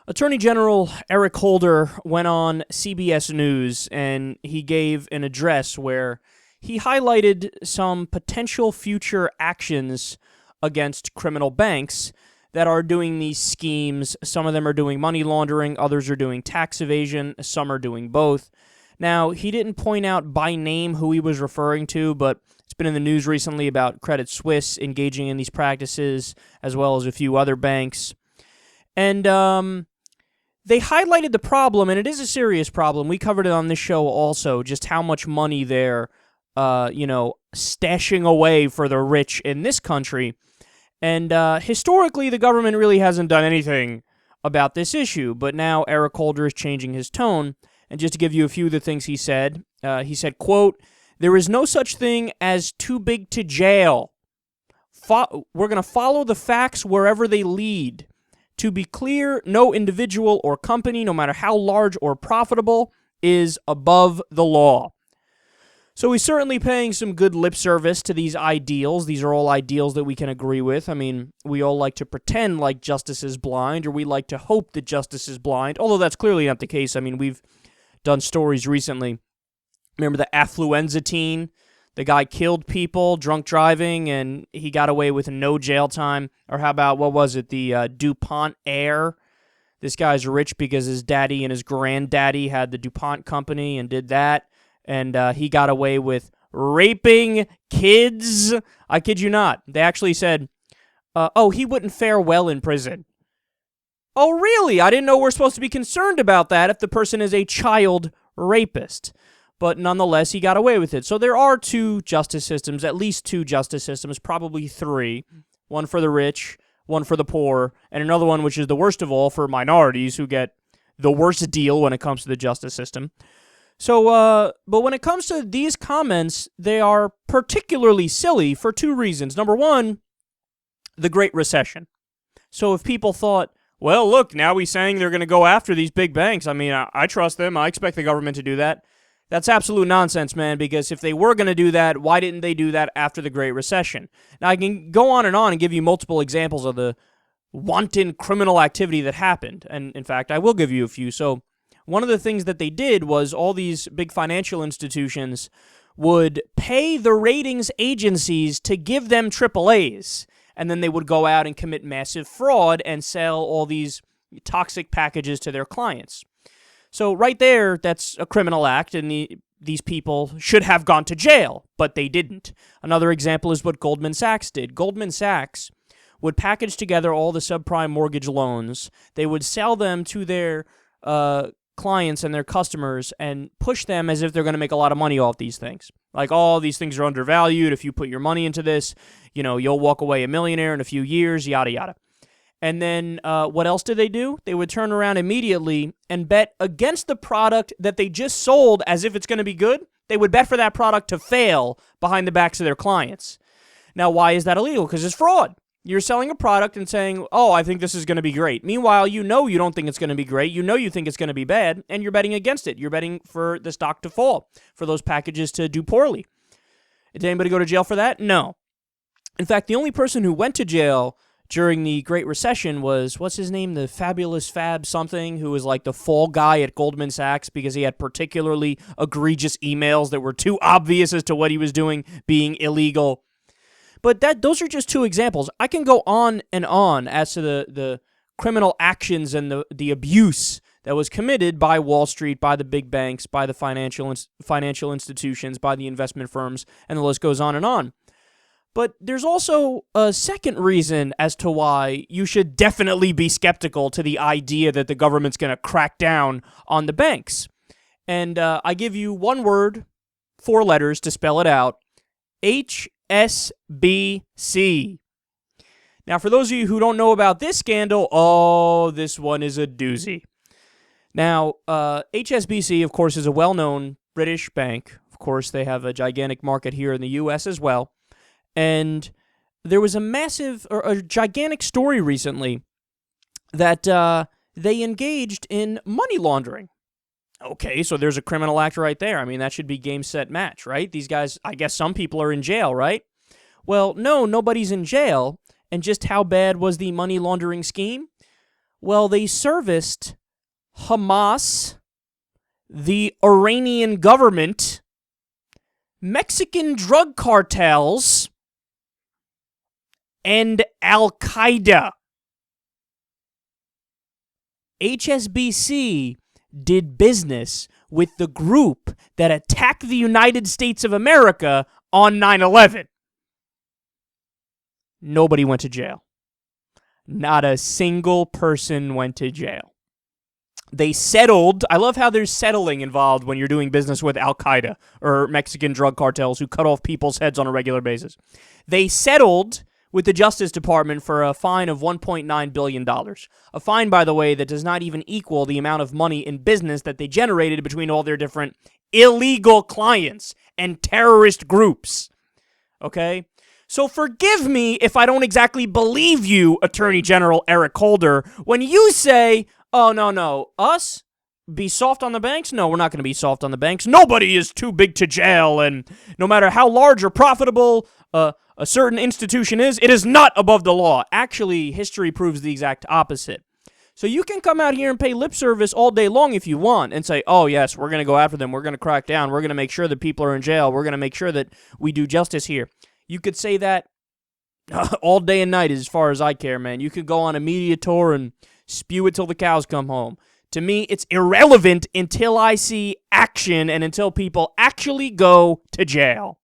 Attorney General Eric Holder went on CBS News and he gave an address where he highlighted some potential future actions against criminal banks that are doing these schemes. Some of them are doing money laundering, others are doing tax evasion, some are doing both. Now, he didn't point out by name who he was referring to, but it's been in the news recently about Credit Suisse engaging in these practices, as well as a few other banks. And they highlighted the problem, and it is a serious problem. We covered it on this show also, just how much money they're, stashing away for the rich in this country. And historically, the government really hasn't done anything about this issue, but now Eric Holder is changing his tone. And just to give you a few of the things he said, quote, "There is no such thing as too big to jail. We're going to follow the facts wherever they lead. To be clear, no individual or company, no matter how large or profitable, is above the law." So he's certainly paying some good lip service to these ideals. These are all ideals that we can agree with. I mean, we all like to pretend like justice is blind, or we like to hope that justice is blind, although that's clearly not the case. I mean, we've done stories recently. Remember the affluenza teen? The guy killed people, drunk driving, and he got away with no jail time. Or how about, what was it, the DuPont heir? This guy's rich because his daddy and his granddaddy had the DuPont company and did that. And he got away with raping kids. I kid you not. They actually said, he wouldn't fare well in prison. Oh, really? I didn't know we're supposed to be concerned about that if the person is a child rapist. But nonetheless, he got away with it. So there are two justice systems, at least two justice systems, probably three. One for the rich, one for the poor, and another one, which is the worst of all, for minorities who get the worst deal when it comes to the justice system. So, but when it comes to these comments, they are particularly silly for two reasons. Number one, the Great Recession. So if people thought, well, look, now he's saying they're going to go after these big banks. I mean, I trust them. I expect the government to do that. That's absolute nonsense, man, because if they were going to do that, why didn't they do that after the Great Recession? Now, I can go on and give you multiple examples of the wanton criminal activity that happened. And, in fact, I will give you a few. So one of the things that they did was all these big financial institutions would pay the ratings agencies to give them AAAs, and then they would go out and commit massive fraud and sell all these toxic packages to their clients. So right there, that's a criminal act, and these people should have gone to jail, but they didn't. Another example is what Goldman Sachs did. Goldman Sachs would package together all the subprime mortgage loans. They would sell them to their clients and their customers and push them as if they're going to make a lot of money off these things. Like, oh, these things are undervalued. If you put your money into this, you'll walk away a millionaire in a few years, yada, yada. And then what else did they do? They would turn around immediately and bet against the product that they just sold as if it's going to be good. They would bet for that product to fail behind the backs of their clients. Now, why is that illegal? Because it's fraud. You're selling a product and saying, oh, I think this is going to be great. Meanwhile, you don't think it's going to be great. You think it's going to be bad, and you're betting against it. You're betting for the stock to fall, for those packages to do poorly. Did anybody go to jail for that? No. In fact, the only person who went to jail during the Great Recession was, what's his name? The Fabulous Fab something, who was like the fall guy at Goldman Sachs because he had particularly egregious emails that were too obvious as to what he was doing being illegal. But those are just two examples. I can go on and on as to the criminal actions and the abuse that was committed by Wall Street, by the big banks, by the financial institutions, by the investment firms, and the list goes on and on. But there's also a second reason as to why you should definitely be skeptical to the idea that the government's going to crack down on the banks. And I give you one word, 4 letters to spell it out, HSBC. Now, for those of you who don't know about this scandal, this one is a doozy. Now, HSBC, of course, is a well-known British bank. Of course, they have a gigantic market here in the U.S. as well. And there was a gigantic story recently that they engaged in money laundering. Okay, so there's a criminal act right there. I mean, that should be game, set, match, right? These guys, I guess some people are in jail, right? Well, no, nobody's in jail. And just how bad was the money laundering scheme? Well, they serviced Hamas, the Iranian government, Mexican drug cartels, and Al-Qaeda. HSBC did business with the group that attacked the United States of America on 9/11. Nobody went to jail. Not a single person went to jail. They settled. I love how there's settling involved when you're doing business with Al-Qaeda or Mexican drug cartels who cut off people's heads on a regular basis. They settled with the Justice Department for a fine of $1.9 billion. A fine, by the way, that does not even equal the amount of money in business that they generated between all their different illegal clients and terrorist groups. Okay? So forgive me if I don't exactly believe you, Attorney General Eric Holder, when you say, oh, no, us? Be soft on the banks? No, we're not going to be soft on the banks. Nobody is too big to jail, and no matter how large or profitable a certain institution is, it is not above the law. Actually, history proves the exact opposite. So you can come out here and pay lip service all day long if you want and say, oh, yes, we're going to go after them. We're going to crack down. We're going to make sure that people are in jail. We're going to make sure that we do justice here. You could say that all day and night as far as I care, man. You could go on a media tour and spew it till the cows come home. To me, it's irrelevant until I see action and until people actually go to jail.